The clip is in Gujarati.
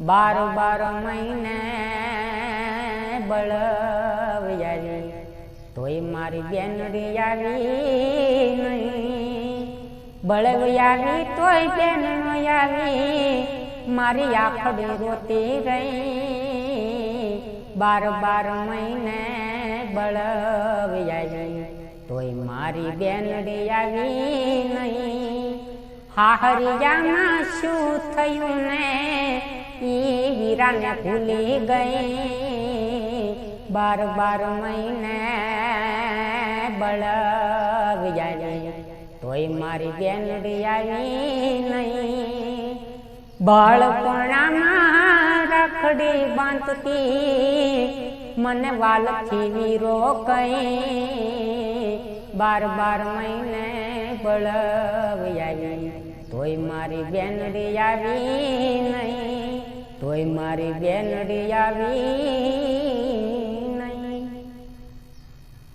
બાર મહિને બળવ્યારી તોય મારી બેનડી આવી નહીં, બળવ્યારી તોય બેન આવી મારી આખડી રોતી રહી, બાર મહિને બળવ્યારી તોય મારી બેનડી આવી નહીં, હાહરિયામાં શું થયું ને ઈ વીરાને ભૂલી ગઈ, બાર મહિને બળવ્યારી તોય મારી બેનડી આવી નહીં, બાળપણામાં રાખડી બાંધતી મને વાલથી વીરો કઈ, બાર મહિને બળવ્યારી તોય મારી બેનડી આવી નહીં, તોય મારી બેનડી આવી